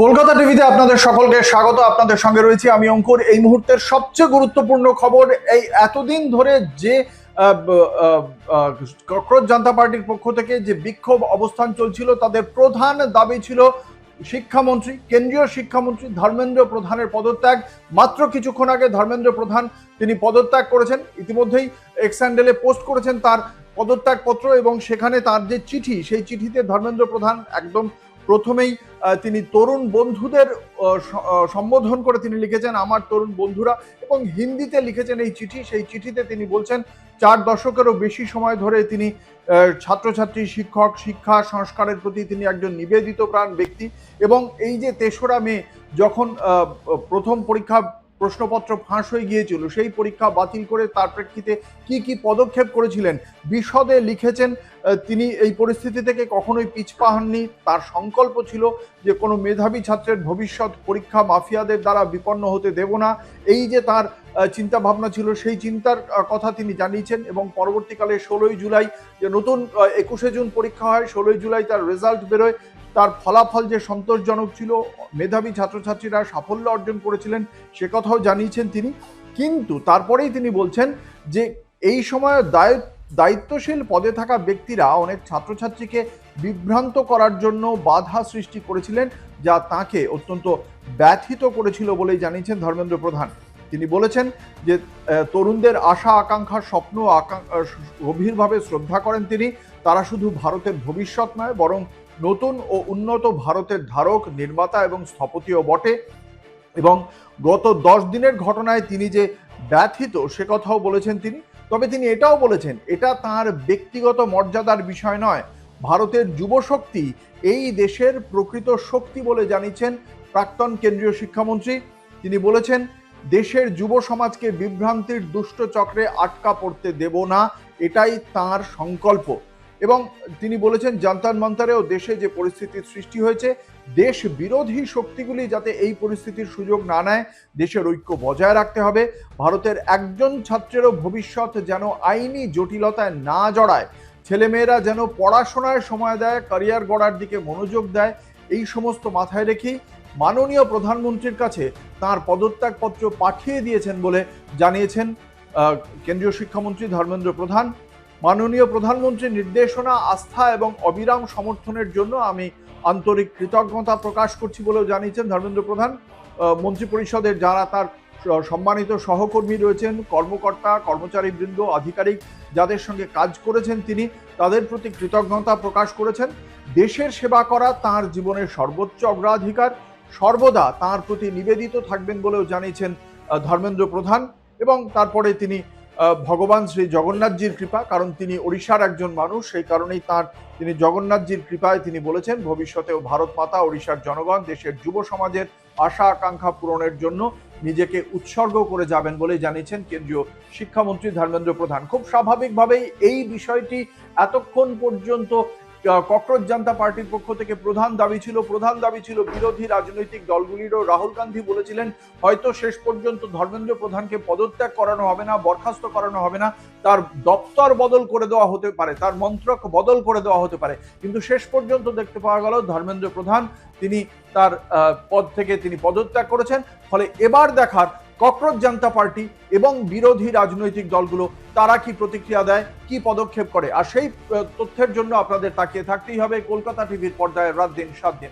কলকাতা টিভিতে আপনাদের সকলকে স্বাগত। আপনাদের সঙ্গে রয়েছি আমি অঙ্কুর। এই মুহূর্তের সবচেয়ে গুরুত্বপূর্ণ খবর, এই এতদিন ধরে যে ককরোচ জনতা পার্টির পক্ষ থেকে যে বিক্ষোভ অবস্থান চলছিল, তাদের প্রধান দাবি ছিল শিক্ষামন্ত্রী, কেন্দ্রীয় শিক্ষামন্ত্রী ধর্মেন্দ্র প্রধানের পদত্যাগ। মাত্র কিছুক্ষণ আগে ধর্মেন্দ্র প্রধান তিনি পদত্যাগ করেছেন, ইতিমধ্যেই এক্স হ্যান্ডেলে পোস্ট করেছেন তার পদত্যাগপত্র, এবং সেখানে তার যে চিঠি, সেই চিঠিতে ধর্মেন্দ্র প্রধান একদম প্রথমেই তিনি তরুণ বন্ধুদের সম্বোধন করে তিনি লিখেছেন আমার তরুণ বন্ধুরা, এবং হিন্দিতে লিখেছেন এই চিঠি। সেই চিঠিতে তিনি বলছেন 4 দশকেরও বেশি সময় ধরে তিনি ছাত্রছাত্রী, শিক্ষক, শিক্ষা সংস্কারের প্রতি তিনি একজন নিবেদিত প্রাণ ব্যক্তি। এবং এই যে 3রা মে যখন প্রথম পরীক্ষা প্রশ্নপত্র ফাঁস হয়ে গিয়েছিল, সেই পরীক্ষা বাতিল করে তার প্রেক্ষিতে কি কি পদক্ষেপ করেছিলেন বিশদে লিখেছেন। তিনি এই পরিস্থিতি থেকে কখনোই পিছপা হননি। তার সংকল্প ছিল যে কোনো মেধাবী ছাত্রের ভবিষ্যৎ পরীক্ষা মাফিয়াদের দ্বারা বিপন্ন হতে দেব না। এই যে তার চিন্তা ভাবনা ছিল, সেই চিন্তার কথা তিনি জানিয়েছেন। এবং পরবর্তীকালে 16ই জুলাই যে নতুন 21শে জুন পরীক্ষা হয়, 16ই জুলাই তার রেজাল্ট বেরোয়, তার ফলাফল যে সন্তোষজনক ছিল, মেধাবী ছাত্রছাত্রীরা সাফল্য অর্জন করেছিলেন, সে কথাও জানিয়েছেন তিনি। কিন্তু তারপরেই তিনি বলছেন যে এই সময় দায়িত্বশীল পদে থাকা ব্যক্তিরা অনেক ছাত্রছাত্রীকে বিভ্রান্ত করার জন্য বাধা সৃষ্টি করেছিলেন, যা তাকে অত্যন্ত ব্যথিত করেছিল বলেই জানিয়েছেন ধর্মেন্দ্র প্রধান। তিনি বলেছেন যে তরুণদের আশা আকাঙ্ক্ষা, স্বপ্ন গভীরভাবে শ্রদ্ধা করেন তিনি। তারা শুধু ভারতের ভবিষ্যৎ নয়, বরং নতুন ও উন্নত ভারতের ধারক, নির্মাতা এবং স্থপতিও বটে। এবং গত 10 দিনের ঘটনায় তিনি যে ব্যথিত, সে কথাও বলেছেন তিনি। তবে তিনি এটাও বলেছেন, এটা তার ব্যক্তিগত মর্যাদার বিষয় নয়, ভারতের যুবশক্তি এই দেশের প্রকৃত শক্তি বলে জানিয়েছেন প্রাক্তন কেন্দ্রীয় শিক্ষামন্ত্রী। তিনি বলেছেন দেশের যুব সমাজকে বিভ্রান্তির দুষ্ট চক্রে আটকা পড়তে দেব না, এটাই তার সংকল্প। এবং তিনি বলেছেন জান্তার মন্তরেও দেশে যে পরিস্থিতির সৃষ্টি হয়েছে, দেশ বিরোধী শক্তিগুলি যাতে এই পরিস্থিতির সুযোগ না নেয়, দেশের ঐক্য বজায় রাখতে হবে। ভারতের একজন ছাত্রেরও ভবিষ্যৎ যেন আইনি জটিলতায় না জড়ায়, ছেলেমেয়েরা যেন পড়াশোনায় সময় দেয়, ক্যারিয়ার গড়ার দিকে মনোযোগ দেয়। এই সমস্ত মাথায় রেখেই মাননীয় প্রধানমন্ত্রীর কাছে তার পদত্যাগপত্র পাঠিয়ে দিয়েছেন বলে জানিয়েছেন কেন্দ্রীয় শিক্ষামন্ত্রী ধর্মেন্দ্র প্রধান। মাননীয় প্রধানমন্ত্রীর নির্দেশনা, আস্থা এবং অবিরাম সমর্থনের জন্য আমি আন্তরিক কৃতজ্ঞতা প্রকাশ করছি বলেও জানিয়েছেন ধর্মেন্দ্র প্রধান। মন্ত্রিপরিষদের যারা তার সম্মানিত সহকর্মী রয়েছেন, কর্মকর্তা, কর্মচারীবৃন্দ, আধিকারিক যাদের সঙ্গে কাজ করেছেন তিনি, তাদের প্রতি কৃতজ্ঞতা প্রকাশ করেছেন। দেশের সেবা করা তার জীবনের সর্বোচ্চ অগ্রাধিকার, সর্বদা তার প্রতি নিবেদিত থাকবেন বলেও জানিয়েছেন ধর্মেন্দ্র প্রধান। এবং তারপরে তিনি ভগবান শ্রী জগন্নাথজির কৃপা, কারণ তিনি ওড়িশার একজন মানুষ, সেই কারণেই তিনি জগন্নাথজির কৃপায় তিনি বলেছেন ভবিষ্যতেও ভারত মাতা, ওড়িশার জনগণ, দেশের যুব সমাজের আশা আকাঙ্ক্ষা পূরণের জন্য নিজেকে উৎসর্গ করে যাবেন বলে জানিয়েছেন কেন্দ্রীয় শিক্ষামন্ত্রী ধর্মেন্দ্র প্রধান। খুব স্বাভাবিকভাবেই এই বিষয়টি এতক্ষণ পর্যন্ত ককরোচ জনতা পার্টির পক্ষ থেকে প্রধান দাবি ছিল বিরোধী রাজনৈতিক দলগুলিরও। রাহুল গান্ধী বলেছিলেন হয়তো শেষ পর্যন্ত ধর্মেন্দ্র প্রধানকে পদত্যাগ করানো হবে না, বরখাস্ত করানো হবে না, তার দপ্তর বদল করে দেওয়া হতে পারে, তার মন্ত্রক বদল করে দেওয়া হতে পারে। কিন্তু শেষ পর্যন্ত দেখতে পাওয়া গেল ধর্মেন্দ্র প্রধান তিনি তার পদ থেকে তিনি পদত্যাগ করেছেন। ফলে এবার দেখার ককরোচ জনতা পার্টি এবং বিরোধী রাজনৈতিক দলগুলো তারা কি প্রতিক্রিয়া দেয়, কি পদক্ষেপ করে। আর সেই তথ্যের জন্য আপনাদের তাকিয়ে থাকতেই হবে কলকাতা টিভির পর্দায় রাত দিন 7 দিন।